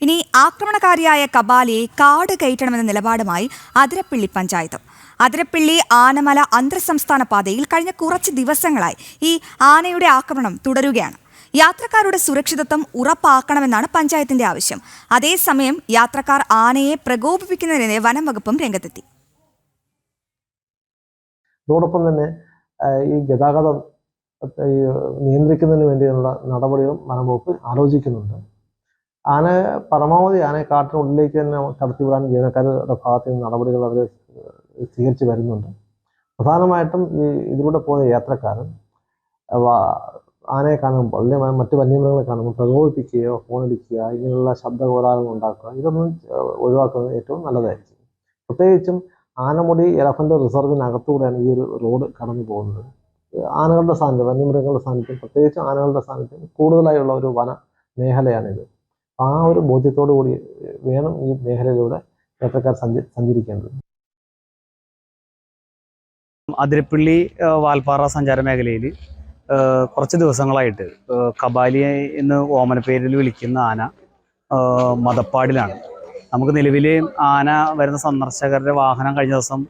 ഇനി ആക്രമണകാരിയായ കബാലിയെ കാട് കയറ്റണമെന്ന നിലപാടുമായി അതിരപ്പിള്ളി പഞ്ചായത്ത്. അതിരപ്പിള്ളി ആനമല അന്തർസംസ്ഥാന പാതയിൽ കഴിഞ്ഞ കുറച്ച് ദിവസങ്ങളായി ഈ ആനയുടെ ആക്രമണം തുടരുകയാണ്. യാത്രക്കാരുടെ സുരക്ഷിതത്വം ഉറപ്പാക്കണമെന്നാണ് പഞ്ചായത്തിന്റെ ആവശ്യം. അതേസമയം യാത്രക്കാർ ആനയെ പ്രകോപിപ്പിക്കുന്നതിനെതിരെ വനം വകുപ്പും രംഗത്തെത്തി. അതോടൊപ്പം തന്നെ ഈ ഗതാഗതം നിയന്ത്രിക്കുന്നതിന് വേണ്ടിയുള്ള നടപടികളും വനം വകുപ്പ് ആലോചിക്കുന്നുണ്ട്. പരമാവധി ആനയെ കാട്ടിനുള്ളിലേക്ക് തന്നെ കടത്തിവിടാൻ ജീവനക്കാരുടെ ഭാഗത്ത് നിന്ന് നടപടികൾ അവർ സ്വീകരിച്ച് വരുന്നുണ്ട്. പ്രധാനമായിട്ടും ഇതിലൂടെ പോകുന്ന യാത്രക്കാരൻ ആനയെ കാണുമ്പോൾ അല്ലെങ്കിൽ മറ്റു വന്യമൃഗങ്ങളെ കാണുമ്പോൾ പ്രകോപിപ്പിക്കുകയോ ഫോണടിക്കുക ഇങ്ങനെയുള്ള ശബ്ദകോലാഹലങ്ങൾ ഉണ്ടാക്കുക ഇതൊന്നും ഒഴിവാക്കുന്നത് ഏറ്റവും നല്ലതായിരിക്കും. പ്രത്യേകിച്ചും ആനമുടി എലഫന്റ് റിസർവിനകത്തൂടെയാണ് ഈ ഒരു റോഡ് കടന്നു പോകുന്നത്. ആനകളുടെ സാന്നിധ്യം, വന്യമൃഗങ്ങളുടെ സാന്നിധ്യം, പ്രത്യേകിച്ച് ആനകളുടെ സാന്നിധ്യം കൂടുതലായുള്ള ഒരു വന മേഖലയാണിത്. ആ ഒരു ബോധ്യത്തോടു കൂടി വേണം ഈ മേഖലയിലൂടെ യാത്രക്കാർ സഞ്ചരിക്കേണ്ടത്. അതിരപ്പിള്ളി വാൽപ്പാറ സഞ്ചാര മേഖലയിൽ കുറച്ച് ദിവസങ്ങളായിട്ട് കബാലി എന്ന് ഓമനപ്പേരിൽ വിളിക്കുന്ന ആന മദപ്പാടിലാണ്. നമുക്ക് നിലവിൽ ആന വരുന്ന സന്ദർശകരുടെ വാഹനം കഴിഞ്ഞ ദിവസം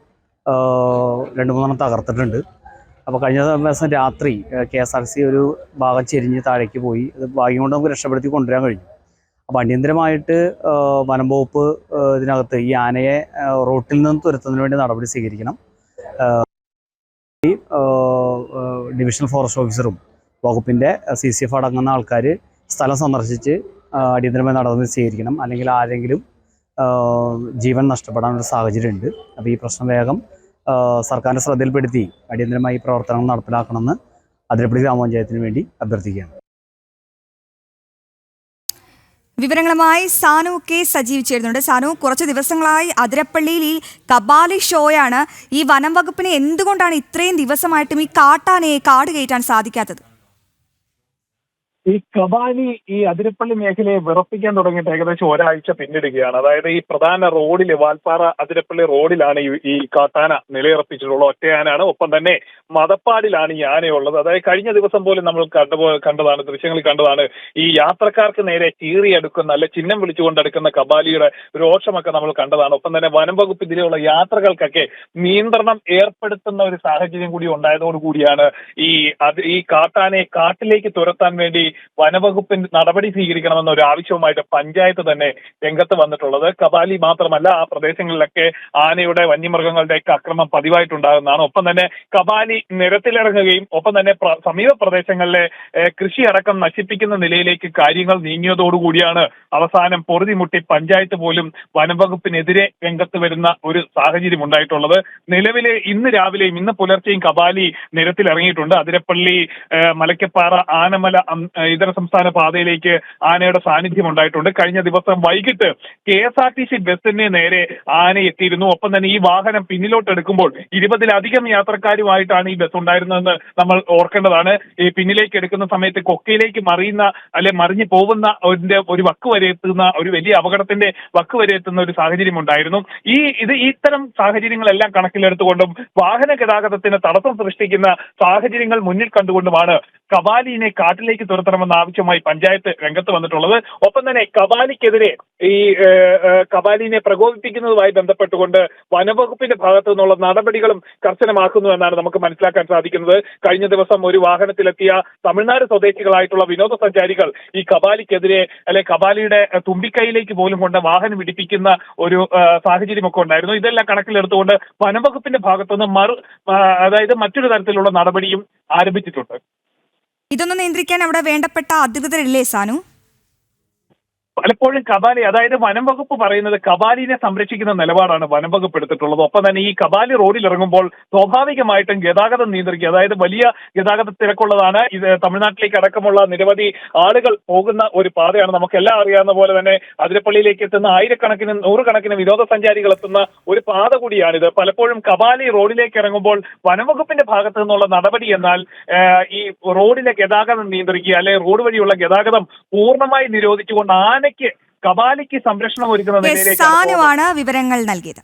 2-3 തകർത്തിട്ടുണ്ട്. അപ്പോൾ കഴിഞ്ഞ ദിവസം രാത്രി KSRTC ഒരു ഭാഗം ചെരിഞ്ഞ് താഴേക്ക് പോയി. അത് ഭാഗ്യം കൊണ്ട് നമുക്ക് രക്ഷപ്പെടുത്തി കൊണ്ടുവരാൻ കഴിഞ്ഞു. അപ്പോൾ അടിയന്തരമായിട്ട് വനം വകുപ്പ് ഇതിനകത്ത് ഈ ആനയെ റോട്ടിൽ നിന്ന് തുരത്തുന്നതിന് വേണ്ടി നടപടി സ്വീകരിക്കണം. ഡിവിഷണൽ ഫോറസ്റ്റ് ഓഫീസറും വകുപ്പിൻ്റെ CCF അടങ്ങുന്ന ആൾക്കാർ സ്ഥലം സന്ദർശിച്ച് അടിയന്തരമായി നടപടി സ്വീകരിക്കണം. അല്ലെങ്കിൽ ആരെങ്കിലും ജീവൻ നഷ്ടപ്പെടാനൊരു സാഹചര്യമുണ്ട്. അപ്പോൾ ഈ പ്രശ്നം വേഗം സർക്കാരിൻ്റെ ശ്രദ്ധയിൽപ്പെടുത്തി അടിയന്തരമായി പ്രവർത്തനങ്ങൾ നടപ്പിലാക്കണമെന്ന് അതിരപ്പള്ളി ഗ്രാമപഞ്ചായത്തിന് വേണ്ടി അഭ്യർത്ഥിക്കുകയാണ്. വിവരങ്ങളുമായി സാനു കെ സജീവ് ചേരുന്നുണ്ട്. സാനു, കുറച്ച് ദിവസങ്ങളായി അതിരപ്പള്ളിയിൽ ഈ കബാലി ഷോയാണ്. ഈ വനം വകുപ്പിന് എന്തുകൊണ്ടാണ് ഇത്രയും ദിവസമായിട്ടും ഈ കാട്ടാനയെ കാട് കയറ്റാൻ സാധിക്കാത്തത്? ഈ കബാലി ഈ അതിരപ്പള്ളി മേഖലയെ വിറപ്പിക്കാൻ തുടങ്ങിയിട്ട് ഏകദേശം ഒരാഴ്ച പിന്നിടുകയാണ്. അതായത് ഈ പ്രധാന റോഡില് വാൽപ്പാറ അതിരപ്പള്ളി റോഡിലാണ് ഈ കാട്ടാന നിലയുറപ്പിച്ചിട്ടുള്ള ഒറ്റയാനാണ്. ഒപ്പം തന്നെ മദപ്പാടിലാണ് ഈ ആനയുള്ളത്. അതായത് കഴിഞ്ഞ ദിവസം പോലും നമ്മൾ കണ്ടതാണ്, ദൃശ്യങ്ങളിൽ കണ്ടതാണ്, ഈ യാത്രക്കാർക്ക് നേരെ ചീറിയെടുക്കുന്ന അല്ലെ ചിഹ്നം വിളിച്ചുകൊണ്ടെടുക്കുന്ന കബാലിയുടെ രോഷമൊക്കെ നമ്മൾ കണ്ടതാണ്. ഒപ്പം തന്നെ വനം വകുപ്പ് ഇതിലുള്ള യാത്രകൾക്കൊക്കെ നിയന്ത്രണം ഏർപ്പെടുത്തുന്ന ഒരു സാഹചര്യം കൂടി ഉണ്ടായതോടുകൂടിയാണ് ഈ കാട്ടാനയെ കാട്ടിലേക്ക് തുരത്താൻ വേണ്ടി വനവകുപ്പിന് നടപടി സ്വീകരിക്കണമെന്ന ഒരു ആവശ്യവുമായിട്ട് പഞ്ചായത്ത് തന്നെ രംഗത്ത് വന്നിട്ടുള്ളത്. കബാലി മാത്രമല്ല, ആ പ്രദേശങ്ങളിലൊക്കെ ആനയുടെ വന്യമൃഗങ്ങളുടെയൊക്കെ അക്രമം പതിവായിട്ടുണ്ടാകുന്നതാണ്. ഒപ്പം തന്നെ കബാലി നിരത്തിലിറങ്ങുകയും ഒപ്പം തന്നെ സമീപ പ്രദേശങ്ങളിലെ കൃഷി അടക്കം നശിപ്പിക്കുന്ന നിലയിലേക്ക് കാര്യങ്ങൾ നീങ്ങിയതോടുകൂടിയാണ് അവസാനം പൊറുതിമുട്ടി പഞ്ചായത്ത് പോലും വനംവകുപ്പിനെതിരെ രംഗത്ത് വരുന്ന ഒരു സാഹചര്യം ഉണ്ടായിട്ടുള്ളത്. നിലവിലെ ഇന്ന് രാവിലെയും ഇന്ന് പുലർച്ചെയും കബാലി നിരത്തിലിറങ്ങിയിട്ടുണ്ട്. അതിരപ്പള്ളി മലക്കപ്പാറ ആനമല ഇതര സംസ്ഥാന പാതയിലേക്ക് ആനയുടെ സാന്നിധ്യം ഉണ്ടായിട്ടുണ്ട്. കഴിഞ്ഞ ദിവസം വൈകിട്ട് KSRTC ബസ്സിന് നേരെ ആന എത്തിയിരുന്നു. ഒപ്പം തന്നെ ഈ വാഹനം പിന്നിലോട്ട് എടുക്കുമ്പോൾ 20-ലധികം യാത്രക്കാരുമായിട്ടാണ് ഈ ബസ് ഉണ്ടായിരുന്നതെന്ന് നമ്മൾ ഓർക്കേണ്ടതാണ്. ഈ പിന്നിലേക്ക് എടുക്കുന്ന സമയത്ത് കൊക്കയിലേക്ക് മറിഞ്ഞു പോകുന്ന ഒരു വക്ക് വരെ എത്തുന്ന ഒരു വലിയ അപകടത്തിന്റെ വക്ക് വരെ എത്തുന്ന ഒരു സാഹചര്യം ഉണ്ടായിരുന്നു. ഇത്തരം സാഹചര്യങ്ങളെല്ലാം കണക്കിലെടുത്തുകൊണ്ടും വാഹന ഗതാഗതത്തിന് തടസ്സം സൃഷ്ടിക്കുന്ന സാഹചര്യങ്ങൾ മുന്നിൽ കണ്ടുകൊണ്ടുമാണ് കബാലിനെ കാട്ടിലേക്ക് തുരത്തണമെന്ന ആവശ്യമായി പഞ്ചായത്ത് രംഗത്ത് വന്നിട്ടുള്ളത്. ഒപ്പം തന്നെ കബാലിക്കെതിരെ കബാലിനെ പ്രകോപിപ്പിക്കുന്നതുമായി ബന്ധപ്പെട്ടുകൊണ്ട് വനവകുപ്പിന്റെ ഭാഗത്തു നിന്നുള്ള നടപടികളും കർശനമാക്കുന്നു എന്നാണ് നമുക്ക് മനസ്സിലാക്കാൻ സാധിക്കുന്നത്. കഴിഞ്ഞ ദിവസം ഒരു വാഹനത്തിലെത്തിയ തമിഴ്നാട് സ്വദേശികളായിട്ടുള്ള വിനോദസഞ്ചാരികൾ ഈ കബാലിക്കെതിരെ കബാലിയുടെ തുമ്പിക്കൈയിലേക്ക് പോലും കൊണ്ട് വാഹനം ഇടിപ്പിക്കുന്ന ഒരു സാഹചര്യമൊക്കെ ഉണ്ടായിരുന്നു. ഇതെല്ലാം കണക്കിലെടുത്തുകൊണ്ട് വനവകുപ്പിന്റെ ഭാഗത്തുനിന്ന് അതായത് മറ്റൊരു തരത്തിലുള്ള നടപടിയും ആരംഭിച്ചിട്ടുണ്ട്. ഇതൊന്നും നിയന്ത്രിക്കാൻ അവിടെ വേണ്ടപ്പെട്ട അധികൃതരില്ലേ സാനു? പലപ്പോഴും കബാലി, അതായത് വനം വകുപ്പ് പറയുന്നത് കബാലിനെ സംരക്ഷിക്കുന്ന നിലപാടാണ് വനം വകുപ്പ് എടുത്തിട്ടുള്ളത്. ഒപ്പം തന്നെ ഈ കബാലി റോഡിൽ ഇറങ്ങുമ്പോൾ സ്വാഭാവികമായിട്ടും ഗതാഗതം നിയന്ത്രിക്കുക, അതായത് വലിയ ഗതാഗത തിരക്കുള്ളതാണ്. ഇത് തമിഴ്നാട്ടിലേക്ക് അടക്കമുള്ള നിരവധി ആളുകൾ പോകുന്ന ഒരു പാതയാണ്. നമുക്കെല്ലാം അറിയാവുന്ന പോലെ തന്നെ അതിരപ്പള്ളിയിലേക്ക് എത്തുന്ന നൂറുകണക്കിന് വിനോദസഞ്ചാരികൾ എത്തുന്ന ഒരു പാത കൂടിയാണിത്. പലപ്പോഴും കബാലി റോഡിലേക്ക് ഇറങ്ങുമ്പോൾ വനംവകുപ്പിന്റെ ഭാഗത്തു നിന്നുള്ള നടപടി എന്നാൽ ഈ റോഡിലെ ഗതാഗതം നിയന്ത്രിക്കുക, അല്ലെങ്കിൽ റോഡ് വഴിയുള്ള ഗതാഗതം പൂർണ്ണമായി നിരോധിച്ചുകൊണ്ട് കബാലിക്ക് സംരക്ഷണം ഒരുക്കുന്ന നിലയിലേക്ക് വിവരങ്ങൾ നൽകിയത്.